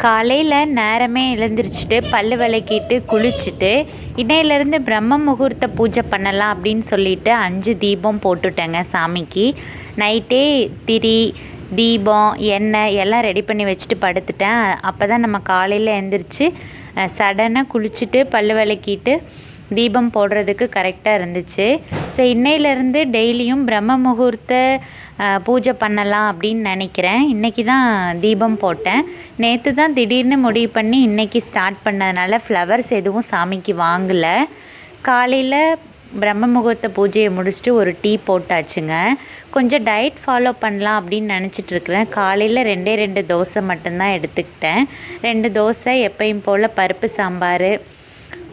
காலையில் நேரமே எழுந்திரிச்சிட்டு பல் விளக்கிட்டு குளிச்சுட்டு இன்னையிலேருந்து பிரம்ம முகூர்த்த பூஜை பண்ணலாம் அப்படின்னு சொல்லிட்டு 5 தீபம் போட்டுட்டேங்க சாமிக்கு. நைட்டே திரி தீபம் எண்ணெய் எல்லாம் ரெடி பண்ணி வச்சுட்டு படுத்துட்டேன். அப்போ தான் நம்ம காலையில் எழுந்திரிச்சு சடனாக குளிச்சுட்டு பல் விளக்கிட்டு தீபம் போடுறதுக்கு கரெக்டாக இருந்துச்சு. ஸோ இன்னையிலேருந்து டெய்லியும் பிரம்ம முகூர்த்த பூஜை பண்ணலாம் அப்படின்னு நினைக்கிறேன். இன்றைக்கி தான் தீபம் போட்டேன். நேற்று தான் திடீர்னு முடிவு பண்ணி இன்றைக்கி ஸ்டார்ட் பண்ணதுனால ஃப்ளவர்ஸ் எதுவும் சாமிக்கு வாங்கலை. காலையில் பிரம்ம முகூர்த்த பூஜையை முடிச்சுட்டு ஒரு டீ போட்டாச்சுங்க. கொஞ்சம் டயட் ஃபாலோ பண்ணலாம் அப்படின்னு நினச்சிட்ருக்குறேன். காலையில் 2 தோசை மட்டும்தான் எடுத்துக்கிட்டேன். 2 தோசை எப்பயும் போல் பருப்பு சாம்பார்,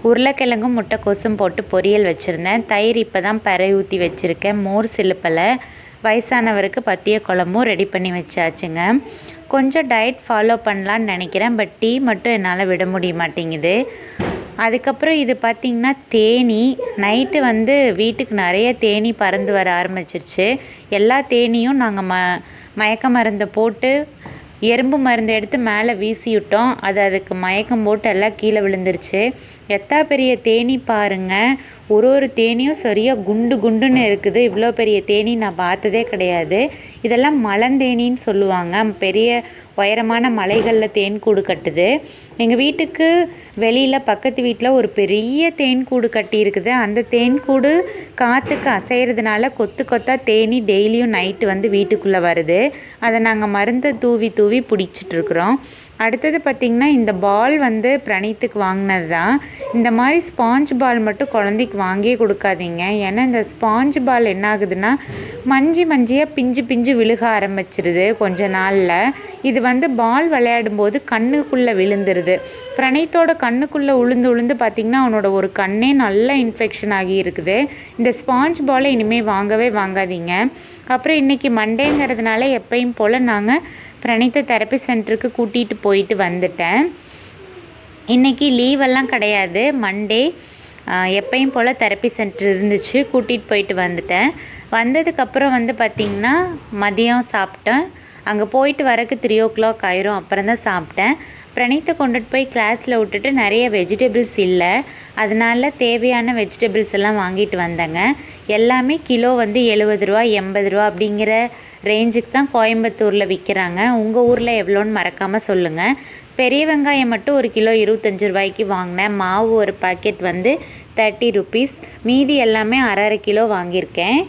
உருளைக்கிழங்கும் முட்டைக்கோசும் போட்டு பொரியல் வச்சுருந்தேன். தயிர் இப்போ தான் பறை ஊற்றி வச்சுருக்கேன். மோர் சிலுப்பலை, வயசானவருக்கு பத்திய குழம்பும் ரெடி பண்ணி வச்சாச்சுங்க. கொஞ்சம் டயட் ஃபாலோ பண்ணலான்னு நினைக்கிறேன். பட் டீ மட்டும் என்னால் விட முடிய மாட்டேங்குது. அதுக்கப்புறம் இது பார்த்திங்கன்னா தேனி நைட்டு வீட்டுக்கு நிறைய தேனி பறந்து வர ஆரம்பிச்சிருச்சு. எல்லா தேனியும் நாங்கள் மயக்க மருந்தை போட்டு எறும்பு மருந்து எடுத்து மேலே வீசி விட்டோம். அதுக்கு மயக்கம் போட்டு எல்லாம் கீழே விழுந்துருச்சு. பெரிய தேனி பாருங்கள். ஒரு தேனியும் சரியாக குண்டுன்னு இருக்குது. இவ்வளோ பெரிய தேனி நான் பார்த்ததே கிடையாது. இதெல்லாம் மலந்தேனின்னு சொல்லுவாங்க. பெரிய உயரமான மலைகளில் தேன் கூடு கட்டுது. எங்கள் வீட்டுக்கு வெளியில் பக்கத்து வீட்டில் ஒரு பெரிய தேன் கூடு கட்டி இருக்குது. அந்த தேன் கூடு காற்றுக்கு அசைகிறதுனால கொத்தாக தேனி டெய்லியும் நைட்டு வீட்டுக்குள்ளே வருது. அதை நாங்கள் மருந்தை தூவி பிடிச்சிட்ருக்குறோம். அடுத்தது பார்த்திங்கன்னா இந்த பால் பிரணீத்துக்கு வாங்கினது தான். இந்த மாதிரி ஸ்பாஞ்ச் பால் மட்டும் குழந்தைக்கு வாங்கியே கொடுக்காதீங்க. ஏன்னா இந்த ஸ்பாஞ்ச் பால் என்ன ஆகுதுன்னா மஞ்சியாக பிஞ்சு விழுக ஆரம்பிச்சிருது கொஞ்ச நாளில். இது பால் விளையாடும்போது கண்ணுக்குள்ளே விழுந்துருது. பிரணீத்தோட கண்ணுக்குள்ளே உளுந்து பார்த்திங்கன்னா அவனோட ஒரு கண்ணே நல்லா இன்ஃபெக்ஷன் ஆகி இருக்குது. இந்த ஸ்பாஞ்ச் பாலை இனிமேல் வாங்காதீங்க. அப்புறம் இன்றைக்கி மண்டேங்கிறதுனால எப்பயும் போல் நாங்கள் பிரணீத்தை தெரப்பி சென்டருக்கு கூட்டிகிட்டு போயிட்டு வந்துட்டேன். இன்றைக்கி லீவெல்லாம் கிடையாது. மண்டே எப்பயும் போல் தெரப்பி சென்டர் இருந்துச்சு. கூட்டிகிட்டு போயிட்டு வந்துட்டேன். வந்ததுக்கப்புறம் பார்த்திங்கன்னா மதியம் சாப்பிட்டேன். அங்கே போயிட்டு வரக்கு 3 o'clock ஆயிரும். அப்புறம் தான் சாப்பிட்டேன். பிரணீத்தை கொண்டுட்டு போய் கிளாஸில் விட்டுட்டு நிறைய வெஜிடபிள்ஸ் இல்லை. அதனால தேவையான வெஜிடபிள்ஸ் எல்லாம் வாங்கிட்டு வந்தேங்க. எல்லாமே கிலோ 70 ரூபா 80 ரூபா அப்படிங்கிற ரேஞ்சுக்கு தான் கோயம்புத்தூரில் விற்கிறாங்க. உங்கள் ஊரில் எவ்வளோன்னு மறக்காமல் சொல்லுங்கள். பெரிய வெங்காயம் மட்டும் 1 கிலோ 25 ரூபாய்க்கு வாங்கினேன். மாவு ஒரு பாக்கெட் 30 rupees. மீதி எல்லாமே அரை கிலோ வாங்கியிருக்கேன்.